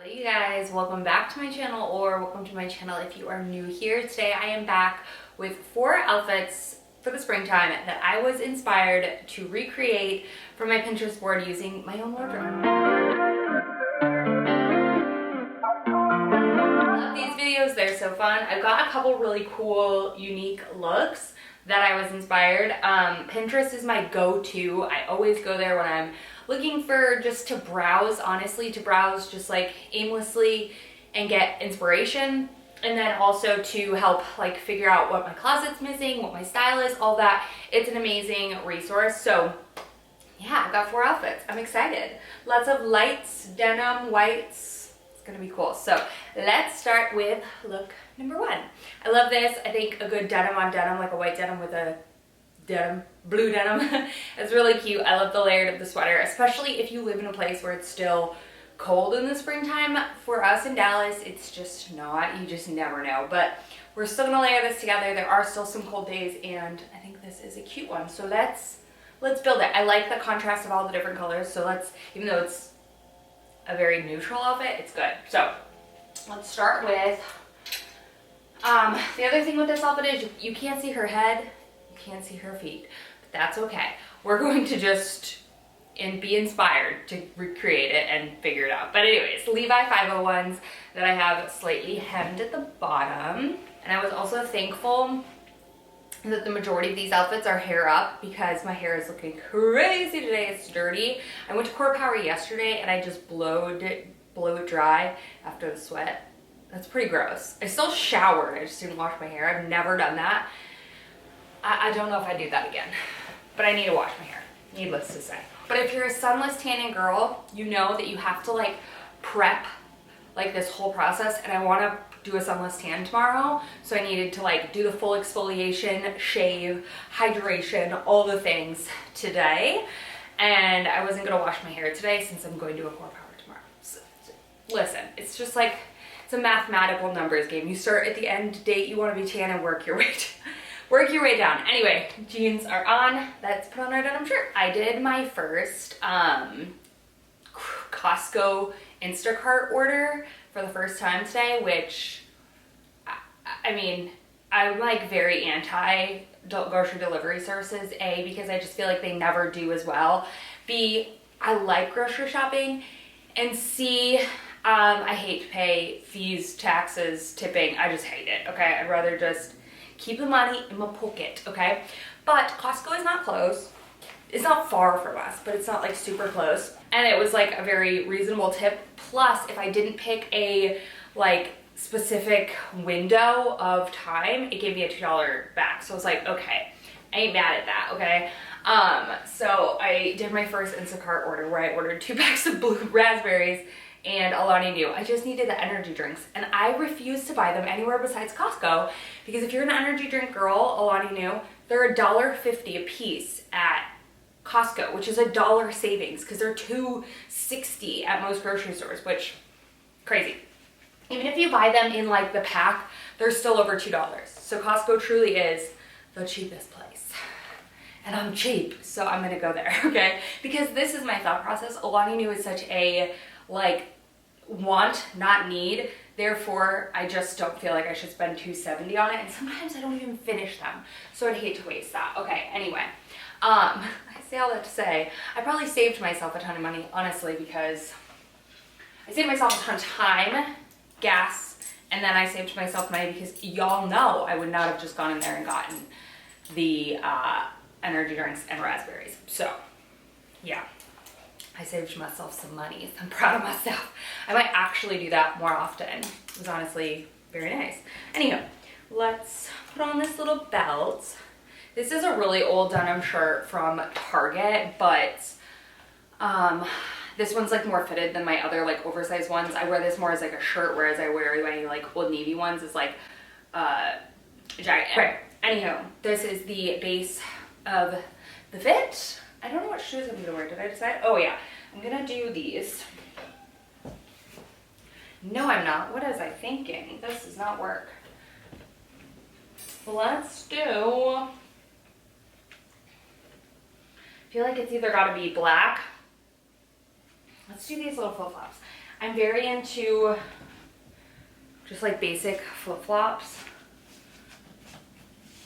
Hello you guys, welcome back to my channel, or welcome to my channel if you are new here. Today I am back with 4 outfits for the springtime that I was inspired to recreate from my Pinterest board using my own wardrobe. I love these videos, they're so fun. I've got a couple really cool, unique looks that I was inspired. Pinterest is my go-to. I always go there when I'm looking for just to browse, honestly, to browse just like aimlessly and get inspiration. And then also to help like figure out what my closet's missing, what my style is, all that. It's an amazing resource. So yeah, I've got 4 outfits. I'm excited. Lots of lights, denim, whites. It's gonna be cool. So let's start with look number 1. I love this. I think a good denim on denim, like a white denim with a denim, blue denim. It's really cute. I love the layered of the sweater, especially if you live in a place where it's still cold in the springtime. For us in Dallas, it's just not. You just never know. But we're still gonna layer this together. There are still some cold days, and I think this is a cute one. So let's build it. I like the contrast of all the different colors. So even though it's a very neutral outfit, it's good. So let's start with, the other thing with this outfit is you can't see her head. Can't see her feet, but that's okay. We're going to just be inspired to recreate it and figure it out. But anyways, Levi 501s that I have slightly hemmed at the bottom. And I was also thankful that the majority of these outfits are hair up because my hair is looking crazy today. It's dirty. I went to Core Power yesterday and I just blew it dry after the sweat. That's pretty gross. I still showered. I just didn't wash my hair. I've never done that. I don't know if I do that again, but I need to wash my hair, needless to say. But if you're a sunless tanning girl, you know that you have to like prep like this whole process, and I want to do a sunless tan tomorrow, so I needed to like do the full exfoliation, shave, hydration, all the things today, and I wasn't going to wash my hair today since I'm going to a Core Power tomorrow. So, listen, it's just like, it's a mathematical numbers game. You start at the end date, you want to be tan and work your way down. Anyway, jeans are on. Let's put on our denim shirt. I did my first Costco Instacart order for the first time today, which, I mean, I'm like very anti grocery delivery services. A, because I just feel like they never do as well. B, I like grocery shopping. And C, I hate to pay fees, taxes, tipping. I just hate it, okay? I'd rather just keep the money in my pocket, okay? But Costco is not close. It's not far from us, but it's not like super close. And it was like a very reasonable tip. Plus, if I didn't pick a like specific window of time, it gave me a $2 back. So I was like, okay, I ain't mad at that, okay? So I did my first Instacart order where I ordered 2 packs of blue raspberries and Alani Nu. I just needed the energy drinks, and I refuse to buy them anywhere besides Costco, because if you're an energy drink girl, Alani Nu, they're $1.50 a piece at Costco, which is $1 savings, because they're $2.60 at most grocery stores, which, crazy. Even if you buy them in like the pack, they're still over $2. So Costco truly is the cheapest place. And I'm cheap, so I'm gonna go there, okay? Because this is my thought process. Alani Nu is such a like want, not need. Therefore, I just don't feel like I should spend $2.70 on it, and sometimes I don't even finish them, so I'd hate to waste that. Okay, anyway, I say all that to say I probably saved myself a ton of money, honestly, because I saved myself a ton of time, gas, and then I saved myself money because y'all know I would not have just gone in there and gotten the energy drinks and raspberries. So yeah, I saved myself some money. I'm proud of myself. I might actually do that more often. It was honestly very nice. Anywho, let's put on this little belt. This is a really old denim shirt from Target, but this one's like more fitted than my other like oversized ones. I wear this more as like a shirt, whereas I wear my like Old Navy ones as like jacket. Right. Anywho, this is the base of the fit. I don't know what shoes I'm gonna wear. Did I decide? Oh yeah, I'm gonna do these. No, I'm not. What was I thinking? This does not work. Let's do, I feel like it's either gotta be black. Let's do these little flip-flops. I'm very into just like basic flip-flops.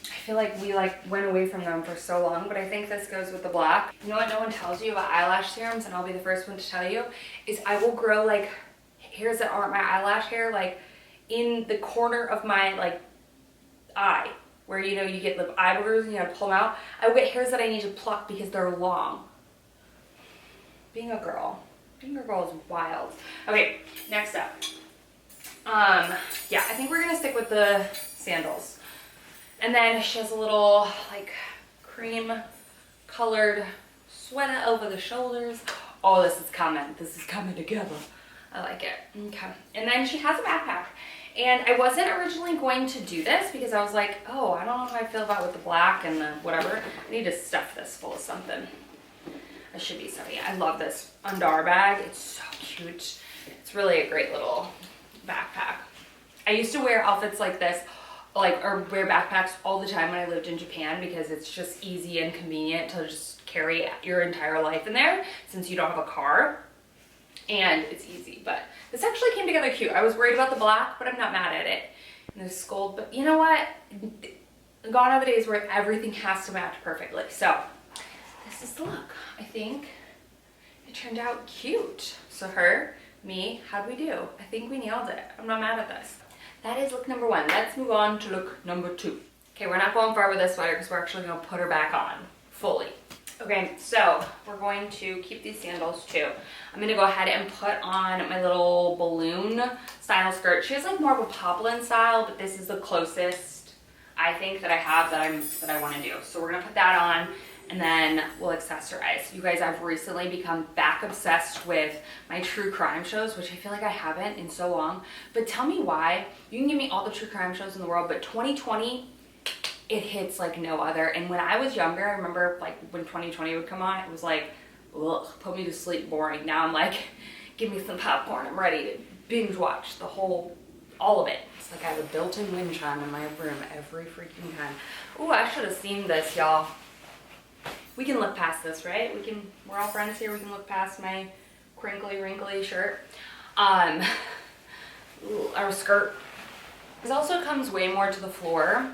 I feel like we like went away from them for so long, but I think this goes with the black. You know what no one tells you about eyelash serums, and I'll be the first one to tell you, is I will grow like hairs that aren't my eyelash hair, like in the corner of my like eye, where you know you get the eye boogers and you have to pull them out. I will get hairs that I need to pluck because they're long. Being a girl is wild. Okay, next up. Yeah, I think we're gonna stick with the sandals. And then she has a little like cream colored sweater over the shoulders. Oh, this is coming. This is coming together. I like it. Okay. And then she has a backpack. And I wasn't originally going to do this because I was like, oh, I don't know how I feel about with the black and the whatever. I need to stuff this full of something. I should be stuffing it. I love this Undar bag. It's so cute. It's really a great little backpack. I used to wear outfits like this, or wear backpacks all the time when I lived in Japan because it's just easy and convenient to just carry your entire life in there since you don't have a car. And it's easy, but this actually came together cute. I was worried about the black, but I'm not mad at it. And this gold, but you know what? Gone are the days where everything has to match perfectly. So this is the look. I think it turned out cute. So her, me, how'd we do? I think we nailed it. I'm not mad at this. That is look number one. Let's move on to look number two. Okay, we're not going far with this sweater because we're actually gonna put her back on fully. Okay, so we're going to keep these sandals too. I'm gonna go ahead and put on my little balloon style skirt. She has like more of a poplin style, but this is the closest I think that I have that I wanna do. So we're gonna put that on and then we'll accessorize. You guys, I've recently become back obsessed with my true crime shows, which I feel like I haven't in so long. But tell me why. You can give me all the true crime shows in the world, but 2020, it hits like no other. And when I was younger, I remember like when 2020 would come on, it was like, ugh, put me to sleep, boring. Now I'm like, give me some popcorn. I'm ready to binge watch all of it. It's like I have a built-in wind chime in my room every freaking time. Ooh, I should have seen this, y'all. We can look past this, right? We're all friends here. We can look past my crinkly, wrinkly shirt. Our skirt. This also comes way more to the floor.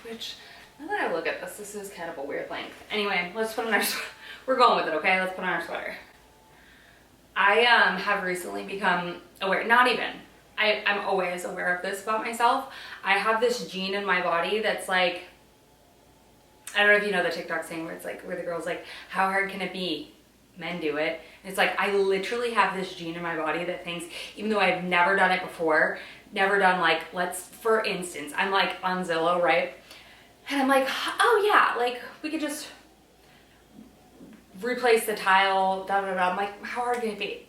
Which, now that I look at this is kind of a weird length. Anyway, let's put on our sweater. We're going with it, okay? Let's put on our sweater. I have recently become aware, I'm always aware of this about myself. I have this gene in my body that's like, I don't know if you know the TikTok saying where it's like, where the girl's like, how hard can it be? Men do it. And it's like, I literally have this gene in my body that thinks, even though I've never done it before, never done like, for instance, I'm like on Zillow, right? And I'm like, oh yeah, like we could just replace the tile, da da da. I'm like, how hard can it be?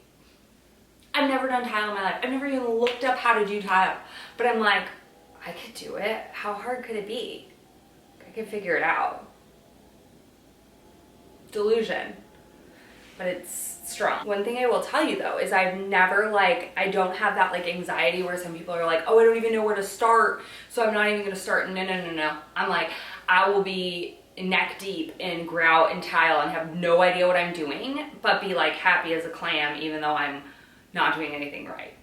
I've never done tile in my life. I've never even looked up how to do tile. But I'm like, I could do it. How hard could it be? I could figure it out. Delusion. But it's strong. One thing I will tell you though is I've never I don't have that anxiety where some people are like, oh, I don't even know where to start, so I'm not even gonna start. No. I'm like, I will be neck deep in grout and tile and have no idea what I'm doing, but be happy as a clam even though I'm not doing anything right.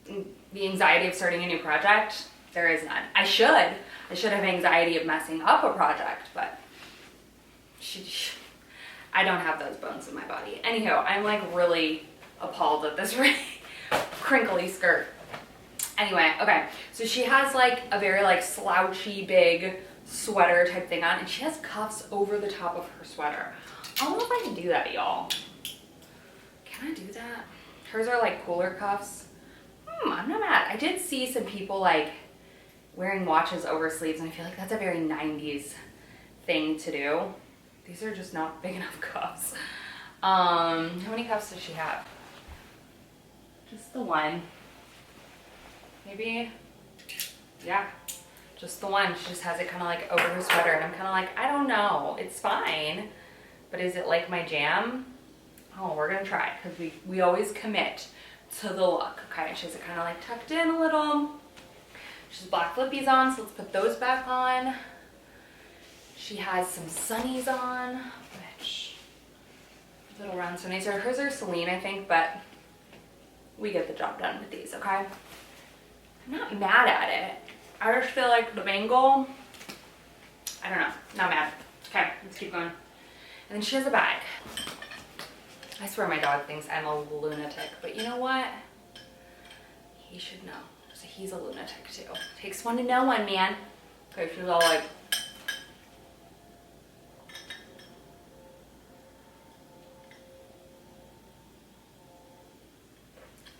The anxiety of starting a new project, there is none. I should have anxiety of messing up a project, but I don't have those bones in my body. Anyhow, I'm really appalled at this crinkly skirt. Anyway, okay, so she has a very slouchy big sweater type thing on, and she has cuffs over the top of her sweater. I don't know if I can do that, y'all. Can I do that? Hers are cooler cuffs. I'm not mad. I did see some people wearing watches over sleeves, and I feel like that's a very 90s thing to do. These are just not big enough cuffs. How many cuffs does she have? Just the one. Maybe, yeah, just the one. She just has it kind of over her sweater, and I'm kind of I don't know. It's fine, but is it my jam? Oh, we're gonna try, because we always commit to the look. Okay, she has it kind of tucked in a little. She has black flippies on, so let's put those back on. She has some sunnies on, which little round so nicer. Hers are Celine, I think, but we get the job done with these, okay? I'm not mad at it. I just feel like the bangle, I don't know, not mad. Okay, let's keep going. And then she has a bag. I swear my dog thinks I'm a lunatic, but you know what? He should know. So he's a lunatic too. Takes one to know one, man. Okay, she's all like,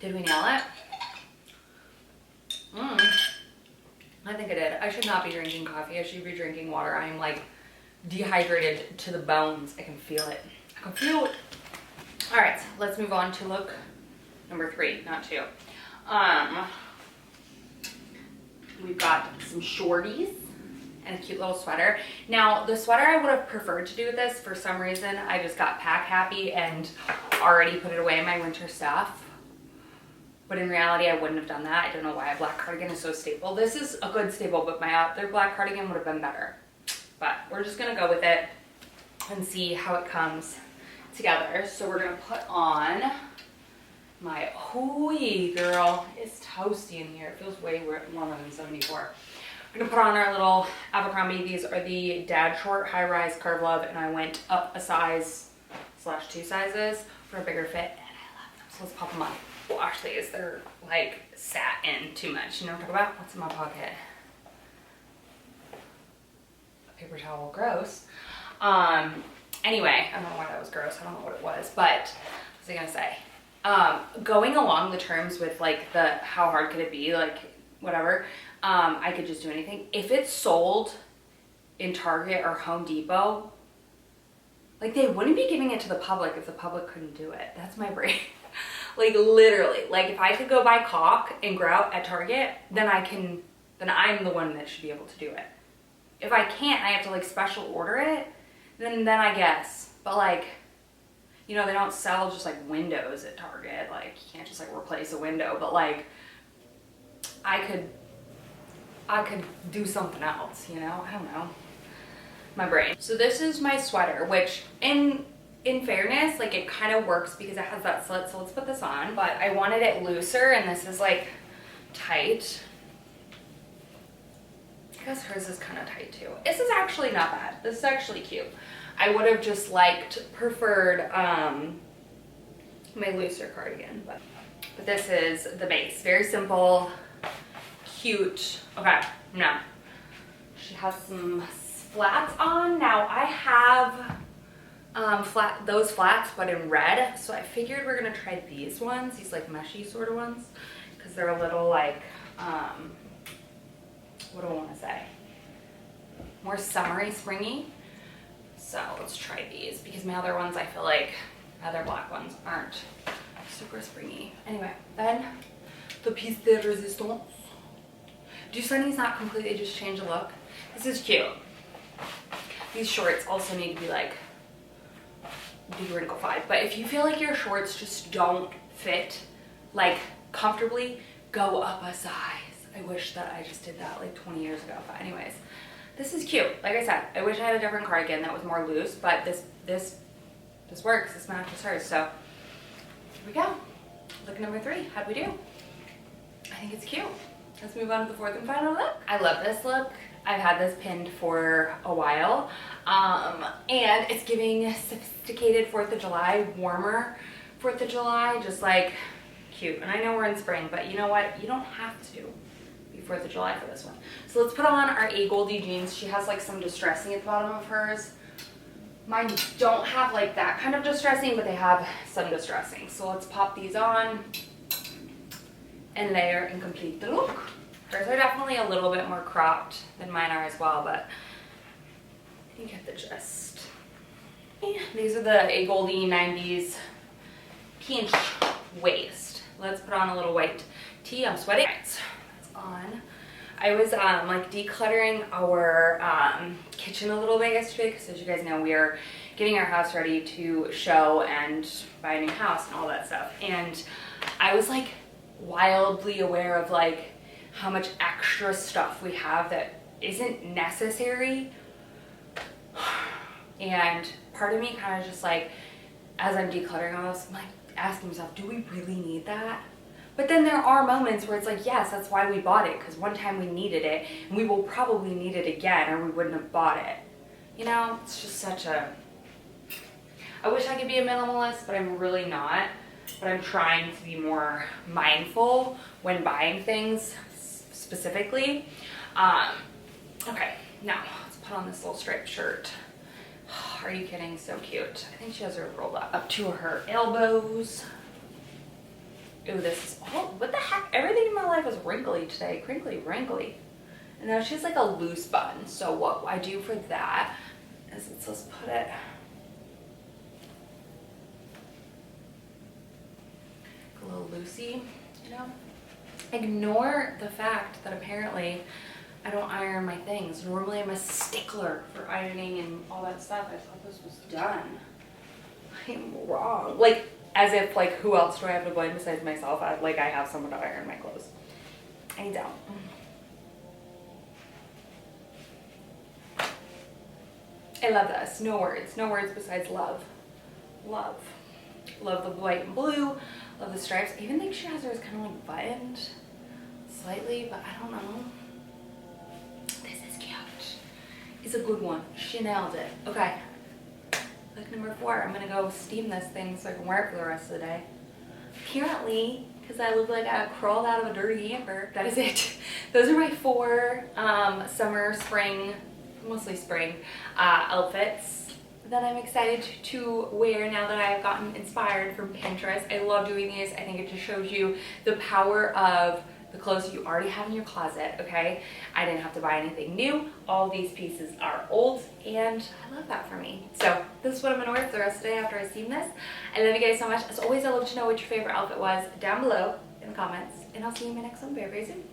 did we nail it? I think I did. I should not be drinking coffee. I should be drinking water. I am like dehydrated to the bones. I can feel it. I can feel it. All right, let's move on to look number 3, not 2. We've got some shorties and a cute little sweater. Now, the sweater I would have preferred to do with this. For some reason, I just got pack happy and already put it away in my winter stuff. But in reality, I wouldn't have done that. I don't know why a black cardigan is so staple. This is a good staple, but my other black cardigan would have been better. But we're just gonna go with it and see how it comes together. So we're gonna put on my, hooey girl, it's toasty in here. It feels way warmer than 74. We're gonna put on our little Abercrombie. These are the dad short high rise curve love, and I went up a size / 2 sizes for a bigger fit, and I love them. So let's pop them on. Well, actually, is they're like sat in too much. You know what I'm talking about? What's in my pocket? A paper towel. Gross. Anyway, I don't know why that was gross. I don't know what it was, but what was I gonna say? Going along the terms with like the how hard could it be, like whatever, I could just do anything. If it's sold in Target or Home Depot, like they wouldn't be giving it to the public if the public couldn't do it. That's my brain. Like literally, like if I could go buy caulk and grout at Target, then I'm the one that should be able to do it. If I can't, I have to like special order it, then I guess. But like, you know, they don't sell just like windows at Target. Like you can't just like replace a window, but like I could do something else, you know? I don't know. My brain. So this is my sweater, which in fairness, like it kind of works because it has that slit, so let's put this on. But I wanted it looser, and this is like tight. I guess hers is kind of tight too. This is actually not bad. This is actually cute. I would have just preferred my looser cardigan, but this is the base. Very simple, cute. Okay, now she has some flats on. Now I have those flats, but in red. So I figured we're gonna try these ones, these like meshy sort of ones, because they're a little like, what do I want to say? More summery, springy. So let's try these because my other ones, I feel like my other black ones aren't super springy. Anyway, then the piece de resistance. Do sunnies not completely just change the look? This is cute. These shorts also need to be like de-wrinklified, but if you feel like your shorts just don't fit like comfortably, go up a size. I wish that I just did that like 20 years ago, but anyways, this is cute. Like I said, I wish I had a different cardigan that was more loose, but this works. This matches hers. So here we go. Look number 3. How'd we do? I think it's cute. Let's move on to the 4th and final look. I love this look. I've had this pinned for a while, and it's giving sophisticated 4th of July, warmer 4th of July, just like cute. And I know we're in spring, but you know what? You don't have to be 4th of July for this one. So let's put on our A Goldie jeans. She has like some distressing at the bottom of hers. Mine don't have like that kind of distressing, but they have some distressing. So let's pop these on and layer and complete the look. Hers are definitely a little bit more cropped than mine are as well, but you get the gist. Yeah, these are the A Goldie 90s pinch waist. Let's put on a little white tee. I'm sweating. All right, that's on. I was like decluttering our kitchen a little bit yesterday because, as you guys know, we are getting our house ready to show and buy a new house and all that stuff. And I was like wildly aware of like how much extra stuff we have that isn't necessary. And part of me kind of just like, as I'm decluttering all this, I'm like asking myself, do we really need that? But then there are moments where it's like, yes, that's why we bought it, because one time we needed it, and we will probably need it again, or we wouldn't have bought it. You know, it's just such a... I wish I could be a minimalist, but I'm really not. But I'm trying to be more mindful when buying things specifically. Okay, now let's put on this little striped shirt. Are you kidding? So cute. I think she has her rolled up to her elbows. Ooh, this is all, what the heck? Everything in my life is wrinkly today. Crinkly, wrinkly. And now she has like a loose bun. So what I do for that is let's put it a little loosey, you know? Ignore the fact that apparently I don't iron my things. Normally I'm a stickler for ironing and all that stuff. I thought this was done. I'm wrong. Like, as if, like, who else do I have to blame besides myself? I have someone to iron my clothes. I don't. I love this. No words. No words besides love. Love. Love the white and blue. Love the stripes. I even think she has hers kind of like buttoned slightly, but I don't know. This is cute. It's a good one. She nailed it. Okay. Look, number 4. I'm gonna go steam this thing so I can wear it for the rest of the day. Apparently, because I look like I crawled out of a dirty hamper. That is it. Those are my 4 summer, spring, mostly spring outfits that I'm excited to wear now that I have gotten inspired from Pinterest. I love doing these. I think it just shows you the power of the clothes you already have in your closet, okay? I didn't have to buy anything new. All these pieces are old, and I love that for me. So this is what I'm gonna wear for the rest of the day after I steam this. I love you guys so much. As always, I'd love to know what your favorite outfit was down below in the comments, and I'll see you in my next one very, very soon.